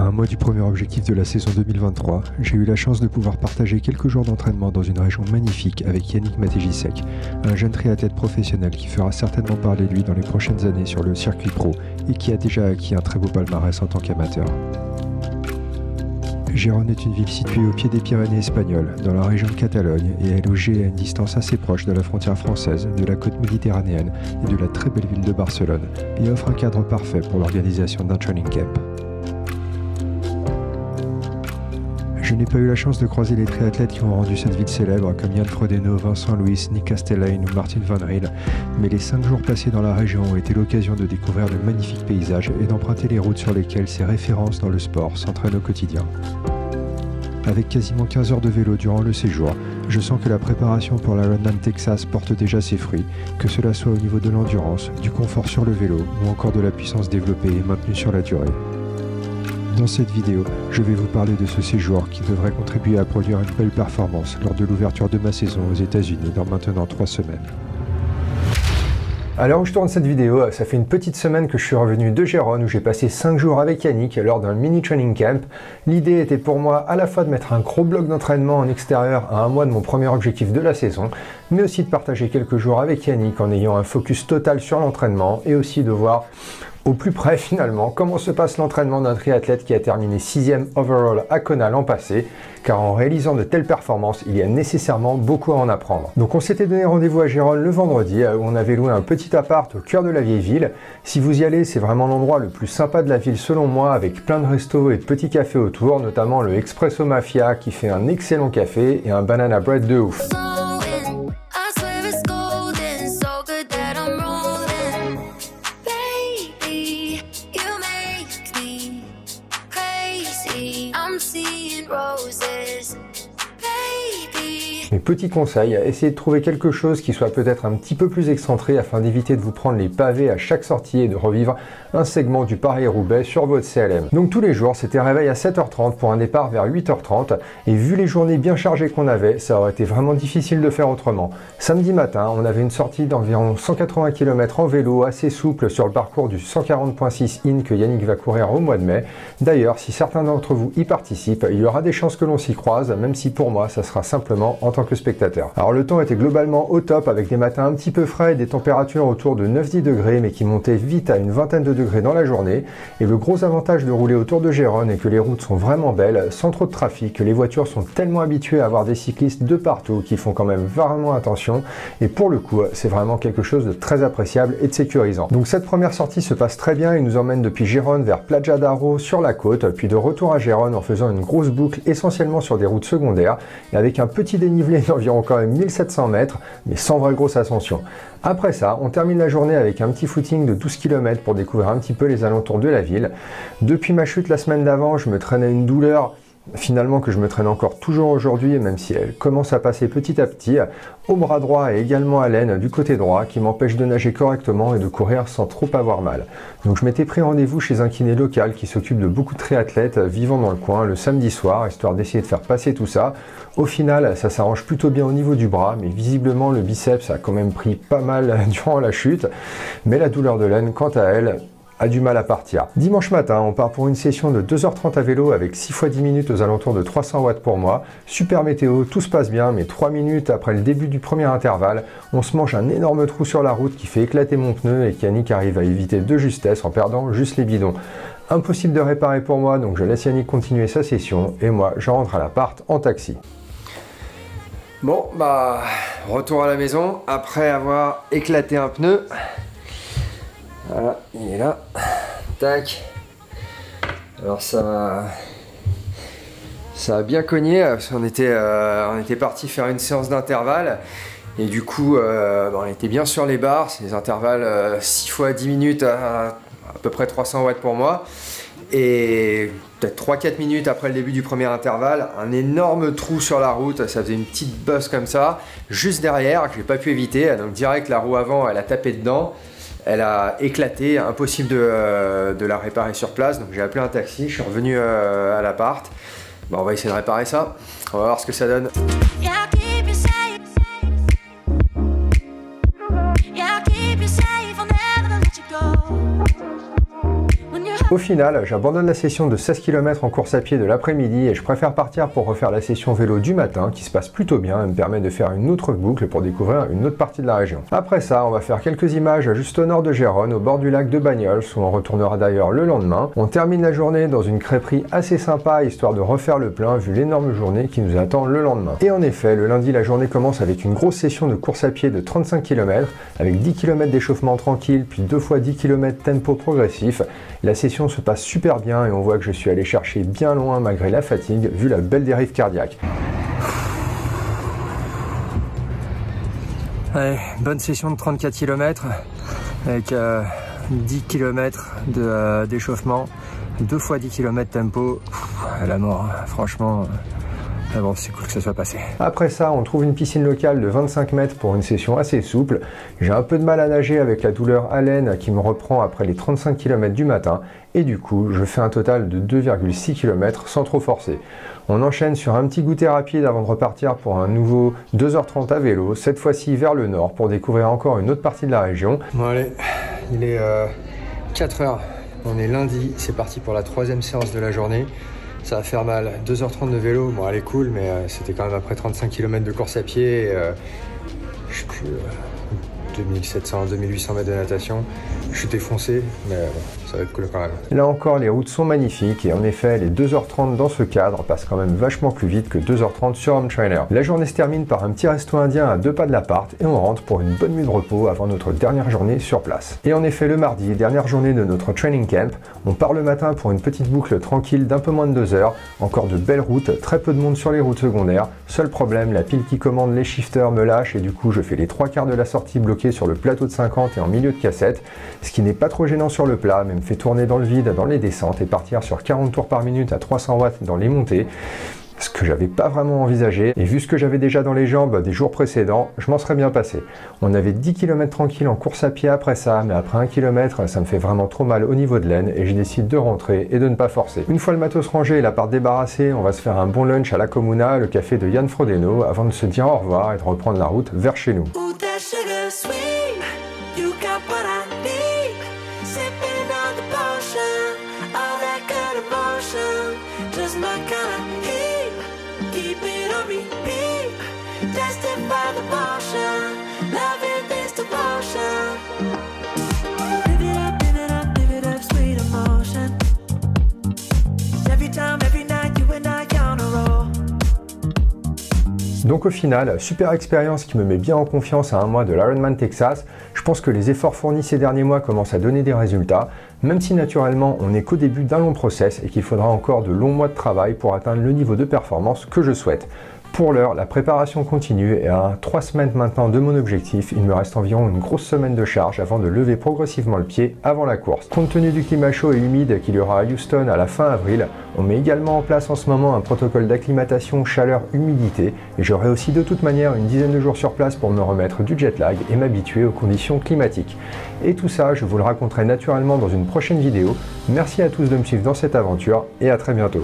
un mois du premier objectif de la saison 2023, j'ai eu la chance de pouvoir partager quelques jours d'entraînement dans une région magnifique avec Yannick Matejicek, un jeune triathlète professionnel qui fera certainement parler de lui dans les prochaines années sur le circuit pro et qui a déjà acquis un très beau palmarès en tant qu'amateur. Gérone est une ville située au pied des Pyrénées espagnoles, dans la région de Catalogne, et est logée à une distance assez proche de la frontière française, de la côte méditerranéenne et de la très belle ville de Barcelone, et offre un cadre parfait pour l'organisation d'un training camp. Je n'ai pas eu la chance de croiser les triathlètes qui ont rendu cette ville célèbre, comme Jan Frodeno, Vincent Louis, Nick Castellane ou Martin Van Riel, mais les 5 jours passés dans la région ont été l'occasion de découvrir de magnifiques paysages et d'emprunter les routes sur lesquelles ces références dans le sport s'entraînent au quotidien. Avec quasiment 15 heures de vélo durant le séjour, je sens que la préparation pour l'Ironman Texas porte déjà ses fruits, que cela soit au niveau de l'endurance, du confort sur le vélo ou encore de la puissance développée et maintenue sur la durée. Dans cette vidéo, je vais vous parler de ce séjour qui devrait contribuer à produire une belle performance lors de l'ouverture de ma saison aux États-Unis dans maintenant 3 semaines. À l'heure où je tourne cette vidéo, ça fait une petite semaine que je suis revenu de Gérone où j'ai passé 5 jours avec Yannick lors d'un mini training camp. L'idée était pour moi à la fois de mettre un gros bloc d'entraînement en extérieur à un mois de mon premier objectif de la saison, mais aussi de partager quelques jours avec Yannick en ayant un focus total sur l'entraînement et aussi de voir au plus près finalement comment se passe l'entraînement d'un triathlète qui a terminé 6e overall à Kona l'an passé, car en réalisant de telles performances, il y a nécessairement beaucoup à en apprendre. Donc on s'était donné rendez-vous à Gérone le vendredi où on avait loué un petit appart au cœur de la vieille ville. Si vous y allez, c'est vraiment l'endroit le plus sympa de la ville selon moi, avec plein de restos et de petits cafés autour, notamment le Espresso Mafia qui fait un excellent café et un banana bread de ouf. Mes petits conseils, essayez de trouver quelque chose qui soit peut-être un petit peu plus excentré afin d'éviter de vous prendre les pavés à chaque sortie et de revivre un segment du Paris-Roubaix sur votre CLM. Donc tous les jours, c'était réveil à 7h30 pour un départ vers 8h30 et vu les journées bien chargées qu'on avait, ça aurait été vraiment difficile de faire autrement. Samedi matin, on avait une sortie d'environ 180 km en vélo assez souple sur le parcours du 140.6 in que Yannick va courir au mois de mai. D'ailleurs, si certains d'entre vous y participent, il y aura des chances que l'on s'y croise, même si pour moi, ça sera simplement en tant que spectateur. Alors le temps était globalement au top avec des matins un petit peu frais et des températures autour de 9-10 degrés mais qui montaient vite à une vingtaine de degrés dans la journée. Et le gros avantage de rouler autour de Gérone est que les routes sont vraiment belles, sans trop de trafic, que les voitures sont tellement habituées à avoir des cyclistes de partout qui font quand même vraiment attention et pour le coup c'est vraiment quelque chose de très appréciable et de sécurisant. Donc cette première sortie se passe très bien et nous emmène depuis Gérone vers Platja d'Aro sur la côte, puis de retour à Gérone en faisant une grosse boucle essentiellement sur des routes secondaires et avec un petit dénivelé d'environ quand même 1700 mètres, mais sans vraie grosse ascension. Après ça, on termine la journée avec un petit footing de 12 km pour découvrir un petit peu les alentours de la ville. Depuis ma chute la semaine d'avant, je me traînais une douleur finalement que je me traîne encore toujours aujourd'hui, même si elle commence à passer petit à petit, au bras droit et également à l'aine du côté droit, qui m'empêche de nager correctement et de courir sans trop avoir mal. Donc je m'étais pris rendez-vous chez un kiné local qui s'occupe de beaucoup de triathlètes vivant dans le coin le samedi soir, histoire d'essayer de faire passer tout ça. Au final, ça s'arrange plutôt bien au niveau du bras, mais visiblement le biceps a quand même pris pas mal durant la chute, mais la douleur de l'aine, quant à elle, a du mal à partir. Dimanche matin, on part pour une session de 2h30 à vélo avec 6 x 10 minutes aux alentours de 300 watts pour moi. Super météo, tout se passe bien, mais 3 minutes après le début du premier intervalle, on se mange un énorme trou sur la route qui fait éclater mon pneu et qu'Yannick arrive à éviter de justesse en perdant juste les bidons. Impossible de réparer pour moi, donc je laisse Yannick continuer sa session et moi, je rentre à l'appart en taxi. Bon, bah, retour à la maison après avoir éclaté un pneu. Voilà, il est là. Tac. Alors ça a bien cogné parce qu'on était parti faire une séance d'intervalle et du coup on était bien sur les barres. C'est des intervalles 6 x 10 minutes à peu près 300 watts pour moi. Et peut-être 3-4 minutes après le début du premier intervalle, un énorme trou sur la route, ça faisait une petite bosse comme ça, juste derrière, que j'ai pas pu éviter. Donc direct la roue avant, elle a tapé dedans. Elle a éclaté, impossible de la réparer sur place, donc j'ai appelé un taxi, je suis revenu à l'appart. Bon, on va essayer de réparer ça, on va voir ce que ça donne. When you're Au final, j'abandonne la session de 16 km en course à pied de l'après-midi et je préfère partir pour refaire la session vélo du matin qui se passe plutôt bien et me permet de faire une autre boucle pour découvrir une autre partie de la région. Après ça, on va faire quelques images juste au nord de Gérone, au bord du lac de Bagnols, où on retournera d'ailleurs le lendemain. On termine la journée dans une crêperie assez sympa, histoire de refaire le plein vu l'énorme journée qui nous attend le lendemain. Et en effet, le lundi, la journée commence avec une grosse session de course à pied de 35 km, avec 10 km d'échauffement tranquille, puis 2 fois 10 km tempo progressif. La session se passe super bien et on voit que je suis allé chercher bien loin malgré la fatigue, vu la belle dérive cardiaque. Ouais, bonne session de 34 km avec 10 km d'échauffement, 2 fois 10 km tempo, à la mort, franchement. Ah bon, c'est cool que ça soit passé. Après ça, on trouve une piscine locale de 25 mètres pour une session assez souple. J'ai un peu de mal à nager avec la douleur à l'aine qui me reprend après les 35 km du matin et du coup, je fais un total de 2,6 km sans trop forcer. On enchaîne sur un petit goûter rapide avant de repartir pour un nouveau 2h30 à vélo, cette fois-ci vers le nord pour découvrir encore une autre partie de la région. Bon allez, il est 4h, on est lundi, c'est parti pour la 3e séance de la journée. Ça va faire mal, 2h30 de vélo, bon elle est cool, mais c'était quand même après 35 km de course à pied, et, je sais plus, 2700, 2800 mètres de natation. Je suis défoncé, mais bon, ça va être cool quand même. Là encore, les routes sont magnifiques et en effet, les 2h30 dans ce cadre passent quand même vachement plus vite que 2h30 sur Home Trainer. La journée se termine par un petit resto indien à 2 pas de l'appart et on rentre pour une bonne nuit de repos avant notre dernière journée sur place. Et en effet, le mardi, dernière journée de notre training camp, on part le matin pour une petite boucle tranquille d'un peu moins de 2 heures. Encore de belles routes, très peu de monde sur les routes secondaires. Seul problème, la pile qui commande les shifters me lâche et du coup, je fais les 3/4 de la sortie bloquée sur le plateau de 50 et en milieu de cassette, ce qui n'est pas trop gênant sur le plat, mais me fait tourner dans le vide dans les descentes et partir sur 40 tours par minute à 300 watts dans les montées, ce que j'avais pas vraiment envisagé, et vu ce que j'avais déjà dans les jambes des jours précédents, je m'en serais bien passé. On avait 10 km tranquille en course à pied après ça, mais après 1 km, ça me fait vraiment trop mal au niveau de l'aine et je décide de rentrer et de ne pas forcer. Une fois le matos rangé et l'appart débarrassé, on va se faire un bon lunch à la Comuna, le café de Yann Frodeno, avant de se dire au revoir et de reprendre la route vers chez nous. Donc au final, super expérience qui me met bien en confiance à un mois de l'Ironman Texas. Je pense que les efforts fournis ces derniers mois commencent à donner des résultats, même si naturellement on n'est qu'au début d'un long process et qu'il faudra encore de longs mois de travail pour atteindre le niveau de performance que je souhaite. Pour l'heure, la préparation continue et à 3 semaines maintenant de mon objectif, il me reste environ une grosse semaine de charge avant de lever progressivement le pied avant la course. Compte tenu du climat chaud et humide qu'il y aura à Houston à la fin avril, on met également en place en ce moment un protocole d'acclimatation chaleur-humidité et j'aurai aussi de toute manière une dizaine de jours sur place pour me remettre du jet lag et m'habituer aux conditions climatiques. Et tout ça, je vous le raconterai naturellement dans une prochaine vidéo. Merci à tous de me suivre dans cette aventure et à très bientôt.